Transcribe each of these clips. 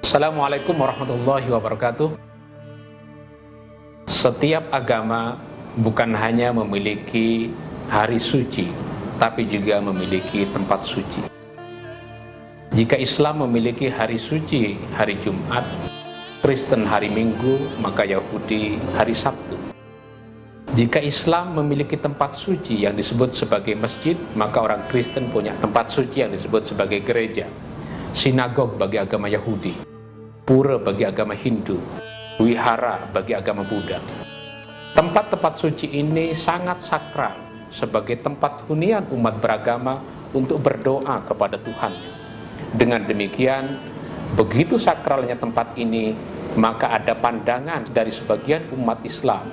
Assalamualaikum warahmatullahi wabarakatuh. Setiap agama bukan hanya memiliki hari suci, tapi juga memiliki tempat suci. Jika Islam memiliki hari suci hari Jumat, Kristen hari Minggu, maka Yahudi hari Sabtu. Jika Islam memiliki tempat suci yang disebut sebagai masjid, maka orang Kristen punya tempat suci yang disebut sebagai gereja, sinagog bagi agama Yahudi, pura bagi agama Hindu, wihara bagi agama Buddha. Tempat-tempat suci ini sangat sakral sebagai tempat hunian umat beragama untuk berdoa kepada Tuhannya. Dengan demikian, begitu sakralnya tempat ini, maka ada pandangan dari sebagian umat Islam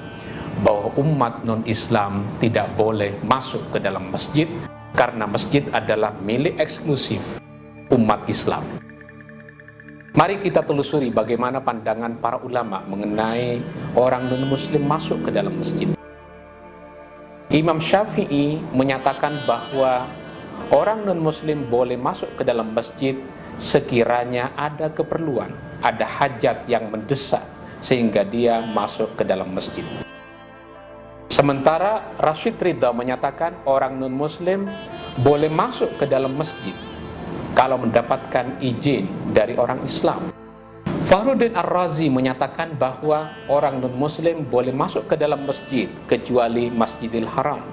bahwa umat non-Islam tidak boleh masuk ke dalam masjid karena masjid adalah milik eksklusif umat Islam. Mari kita telusuri bagaimana pandangan para ulama mengenai orang non-Muslim masuk ke dalam masjid. Imam Syafi'i menyatakan bahwa orang non-Muslim boleh masuk ke dalam masjid sekiranya ada keperluan, ada hajat yang mendesak sehingga dia masuk ke dalam masjid. Sementara Rashid Ridha menyatakan orang non-Muslim boleh masuk ke dalam masjid kalau mendapatkan izin dari orang Islam. Fakhruddin Ar-Razi menyatakan bahwa orang non-Muslim boleh masuk ke dalam masjid kecuali Masjidil Haram.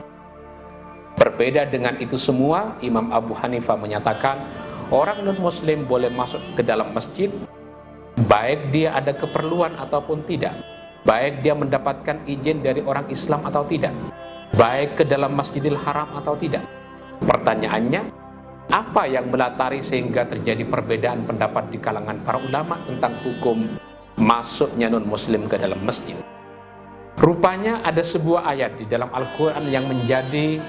Berbeda dengan itu semua, Imam Abu Hanifah menyatakan orang non-Muslim boleh masuk ke dalam masjid baik dia ada keperluan ataupun tidak, baik dia mendapatkan izin dari orang Islam atau tidak, baik ke dalam Masjidil Haram atau tidak. Pertanyaannya, apa yang melatari sehingga terjadi perbedaan pendapat di kalangan para ulama tentang hukum masuknya non-Muslim ke dalam masjid? Rupanya ada sebuah ayat di dalam Al-Quran yang menjadi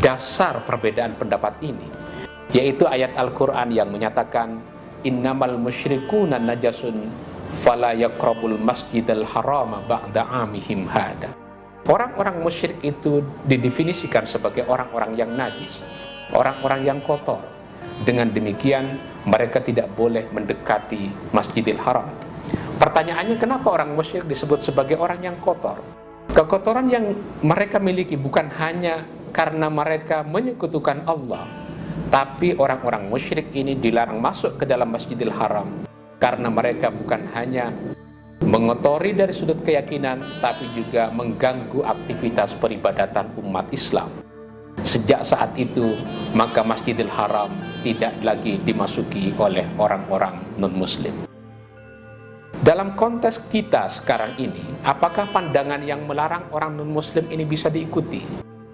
dasar perbedaan pendapat ini, yaitu ayat Al-Quran yang menyatakan innamal musyrikuna najasun fala yaqrabul masjidal harama ba'da amihim hada. Orang-orang musyrik itu didefinisikan sebagai orang-orang yang najis, orang-orang yang kotor. Dengan demikian mereka tidak boleh mendekati Masjidil Haram. Pertanyaannya, kenapa orang musyrik disebut sebagai orang yang kotor? Kekotoran yang mereka miliki bukan hanya karena mereka menyekutukan Allah, tapi orang-orang musyrik ini dilarang masuk ke dalam Masjidil Haram karena mereka bukan hanya mengotori dari sudut keyakinan, tapi juga mengganggu aktivitas peribadatan umat Islam. Sejak saat itu, maka Masjidil Haram tidak lagi dimasuki oleh orang-orang non-Muslim. Dalam konteks kita sekarang ini, apakah pandangan yang melarang orang non-Muslim ini bisa diikuti?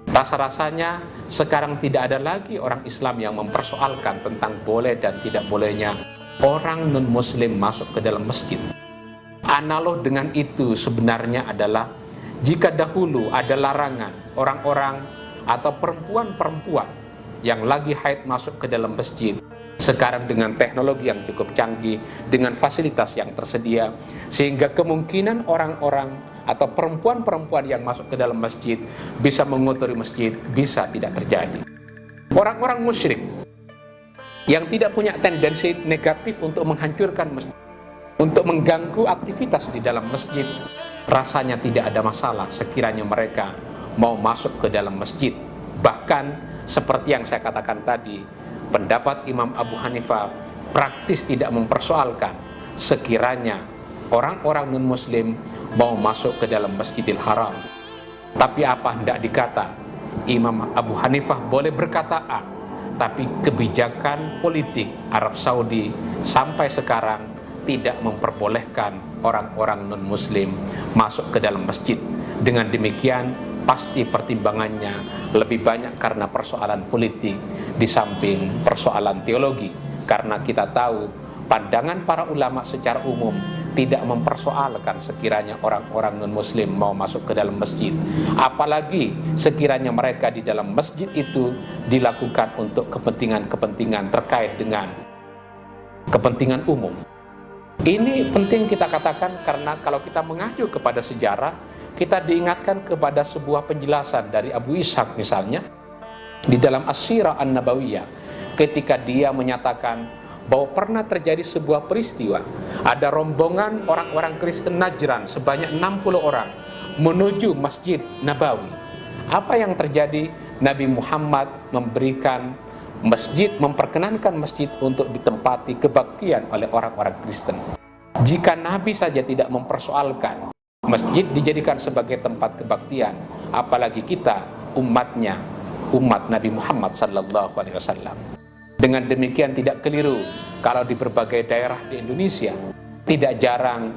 Rasa-rasanya sekarang tidak ada lagi orang Islam yang mempersoalkan tentang boleh dan tidak bolehnya orang non-Muslim masuk ke dalam masjid. Analog dengan itu sebenarnya adalah jika dahulu ada larangan orang-orang atau perempuan-perempuan yang lagi haid masuk ke dalam masjid, sekarang dengan teknologi yang cukup canggih, dengan fasilitas yang tersedia, sehingga kemungkinan orang-orang atau perempuan-perempuan yang masuk ke dalam masjid bisa mengotori masjid bisa tidak terjadi. Orang-orang musyrik yang tidak punya tendensi negatif untuk menghancurkan masjid, untuk mengganggu aktivitas di dalam masjid, rasanya tidak ada masalah sekiranya mereka mau masuk ke dalam masjid. Bahkan seperti yang saya katakan tadi, pendapat Imam Abu Hanifah praktis tidak mempersoalkan sekiranya orang-orang non-Muslim mau masuk ke dalam Masjidil Haram. Tapi apa hendak dikata, Imam Abu Hanifah boleh berkata A, tapi kebijakan politik Arab Saudi sampai sekarang tidak memperbolehkan orang-orang non-Muslim masuk ke dalam masjid. Dengan demikian, pasti pertimbangannya lebih banyak karena persoalan politik di samping persoalan teologi. Karena kita tahu pandangan para ulama secara umum tidak mempersoalkan sekiranya orang-orang non-Muslim mau masuk ke dalam masjid, apalagi sekiranya mereka di dalam masjid itu dilakukan untuk kepentingan-kepentingan terkait dengan kepentingan umum. Ini penting kita katakan karena kalau kita mengacu kepada sejarah, kita diingatkan kepada sebuah penjelasan dari Abu Ishaq misalnya di dalam As-Sirah An-Nabawiyah, ketika dia menyatakan bahwa pernah terjadi sebuah peristiwa. Ada rombongan orang-orang Kristen Najran sebanyak 60 orang menuju Masjid Nabawi. Apa yang terjadi? Nabi Muhammad memberikan masjid, memperkenankan masjid untuk ditempati kebaktian oleh orang-orang Kristen. Jika Nabi saja tidak mempersoalkan masjid dijadikan sebagai tempat kebaktian, apalagi kita umatnya, umat Nabi Muhammad sallallahu alaihi wasallam. Dengan demikian tidak keliru kalau di berbagai daerah di Indonesia tidak jarang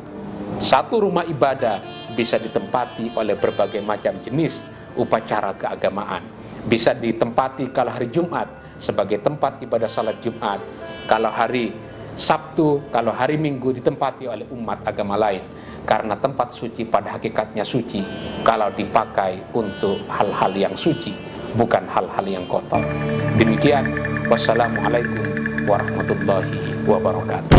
satu rumah ibadah bisa ditempati oleh berbagai macam jenis upacara keagamaan. Bisa ditempati kalau hari Jumat sebagai tempat ibadah salat Jumat, kalau hari Sabtu, kalau hari Minggu ditempati oleh umat agama lain, karena tempat suci pada hakikatnya suci kalau dipakai untuk hal-hal yang suci, bukan hal-hal yang kotor. Demikian, wassalamualaikum warahmatullahi wabarakatuh.